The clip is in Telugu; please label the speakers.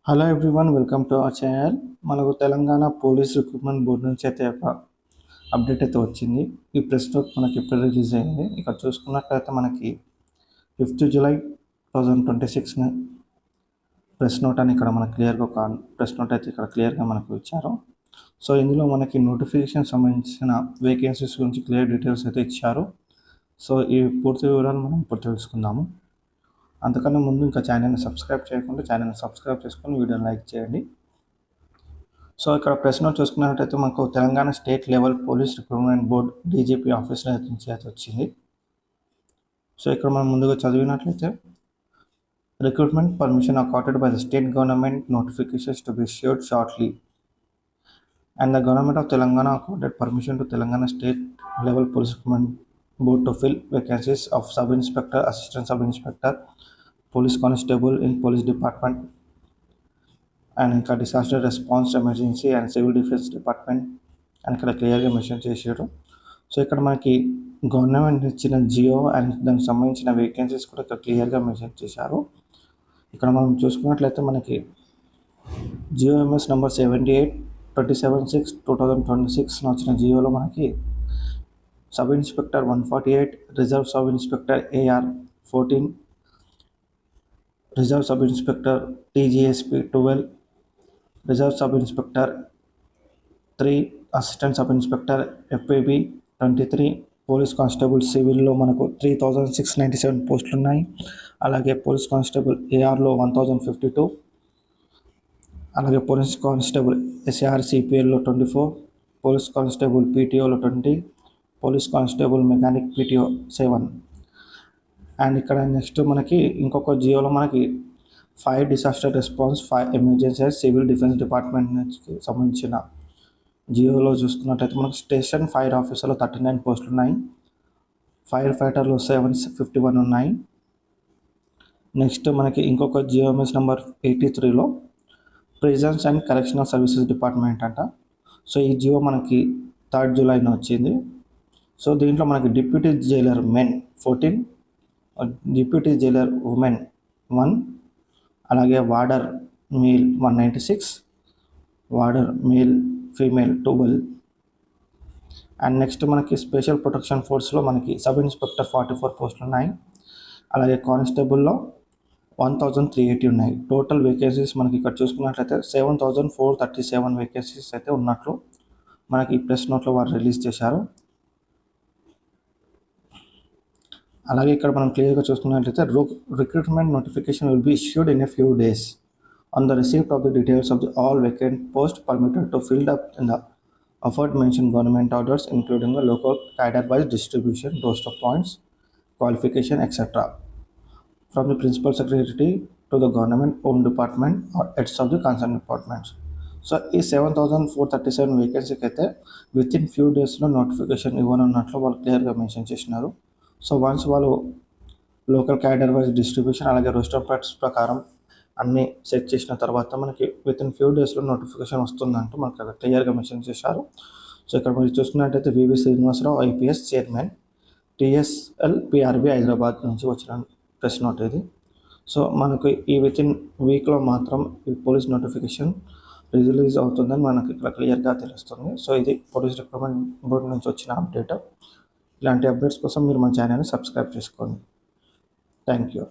Speaker 1: Hello everyone, welcome to our channel. మనకు తెలంగాణ పోలీస్ రిక్రూట్మెంట్ బోర్డు నుంచి అయితే ఒక అప్డేట్ అయితే వచ్చింది. ఈ ప్రెస్ నోట్ మనకి ఇప్పుడు రిలీజ్ అయింది. ఇక్కడ చూసుకున్నట్లయితే మనకి 5th July 2026 ప్రెస్ నోట్ అని ఇక్కడ మనకు క్లియర్గా ఒక ప్రెస్ నోట్ అయితే ఇక్కడ క్లియర్గా మనకు ఇచ్చారు. సో ఇందులో మనకి నోటిఫికేషన్ సంబంధించిన వేకెన్సీస్ గురించి క్లియర్ డీటెయిల్స్ అయితే ఇచ్చారు. సో ఈ పూర్తి వివరాలు మనం ఇప్పుడు తెలుసుకుందాము. అంతకన్నా ముందు ఇంకా ఛానల్ని సబ్స్క్రైబ్ చేయకుండా ఛానల్ని సబ్స్క్రైబ్ చేసుకొని వీడియోని లైక్ చేయండి. సో ఇక్కడ ప్రెస్ నోట్ చూసుకున్నట్టయితే మనకు Telangana state level police recruitment board DGP office నుంచి అయితే వచ్చింది. సో ఇక్కడ మనం ముందుగా చదివినట్లయితే recruitment permission accorded by the state government notifications to be issued shortly and the government of Telangana accorded permission to Telangana state level police recruitment board to fill vacancies of sub inspector, assistant sub inspector, police constable in police department and ఇంకా disaster response emergency and civil defence department అని ఇక్కడ క్లియర్గా మెన్షన్ చేశారు. సో ఇక్కడ మనకి గవర్నమెంట్ ఇచ్చిన జియో అండ్ దానికి సంబంధించిన వేకెన్సీస్ కూడా ఇక్కడ క్లియర్గా మెన్షన్ చేశారు. ఇక్కడ మనం చూసుకున్నట్లయితే మనకి జియోఎంఎస్ నెంబర్ 78/27/6/2026 వచ్చిన జియోలో మనకి sub inspector 148, reserve sub inspector AR 14, reserve sub inspector TGSP 12, reserve sub inspector 3, assistant sub inspector FAB 23, police constable సివిల్లో మనకు 3697 పోస్టులు ఉన్నాయి. అలాగే పోలీస్ కానిస్టేబుల్ ARలో 1052, అలాగే పోలీస్ కానిస్టేబుల్ SAR CPLలో 24, పోలీస్ కానిస్టేబుల్ PTOలో 20, police constable mechanic PTO 7. And ఇక్కడ నెక్స్ట్ మనకి ఇంకొక జియోలో మనకి 5 disaster response, 5 emergency civil defence department నుంచి సంబంధించిన జియోలో చూసుకున్నట్టయితే మనకి స్టేషన్ ఫైర్ ఆఫీసర్లో 39 పోస్టులు ఉన్నాయి. ఫైర్ ఫైటర్లో 751 ఉన్నాయి. నెక్స్ట్ మనకి ఇంకొక జియోఎంఎస్ నెంబర్ 83లో prisons and correctional services department అంట. సో ఈ జియో మనకి 3rd July వచ్చింది. సో దీంట్లో మనకి deputy jailer men 14, deputy jailer women 1, అలాగే warder male 196, warder male female 12. And next మనకి స్పెషల్ ప్రొటెక్షన్ ఫోర్స్లో మనకి సబ్ ఇన్స్పెక్టర్ 44 పోస్టులు ఉన్నాయి. అలాగే కానిస్టేబుల్లో 1380 ఉన్నాయి. టోటల్ వేకెన్సీస్ మనకి ఇక్కడ చూసుకున్నట్లయితే 7437 వేకెన్సీస్ అయితే ఉన్నట్లు మనకి ఈ ప్రెస్ నోట్లో వారు రిలీజ్ చేశారు. అలాగే ఇక్కడ మనం క్లియర్గా చూసుకున్నట్లయితే recruitment notification will be issued in a few days on the receipt of the details of the all vacant posts permitted to filled up in the aforementioned government orders, including the local cadre-wise distribution, roster points, qualification, etc. from the principal secretary to the government home department or heads of the concerned departments. So ఈ 7437 వేకెన్సీకి అయితే విత్ ఇన్ ఫ్యూ డేస్లో నోటిఫికేషన్ ఇవ్వనున్నట్లు వాళ్ళు క్లియర్గా మెన్షన్ చేసినారు. సో వన్స్ వాళ్ళు లోకల్ క్యాడర్ వైజ్ డిస్ట్రిబ్యూషన్ అలాగే రోస్టర్ పార్ట్స్ ప్రకారం అన్నీ సెట్ చేసిన తర్వాత మనకి విత్ ఇన్ ఫ్యూ డేస్లో నోటిఫికేషన్ వస్తుందంటూ మనకు అక్కడ క్లియర్గా మెన్షన్ చేశారు. సో ఇక్కడ మీరు చూసుకున్నట్టయితే VV Srinivasarao IPS chairman, TSL PRB Hyderabad నుంచి వచ్చిన ప్రెస్ నోట్ ఇది. సో మనకు ఈ విత్ ఇన్ వీక్లో మాత్రం ఈ పోలీస్ నోటిఫికేషన్ రిలీజ్ అవుతుందని మనకి ఇక్కడ క్లియర్గా తెలుస్తుంది. సో ఇది పోలీస్ రిక్రూట్మెంట్ బోర్డు నుంచి వచ్చిన అప్డేట్. ఇలాంటి అప్డేట్స్ కోసం మీరు మన ఛానల్ని సబ్స్క్రైబ్ చేసుకోండి. Thank you.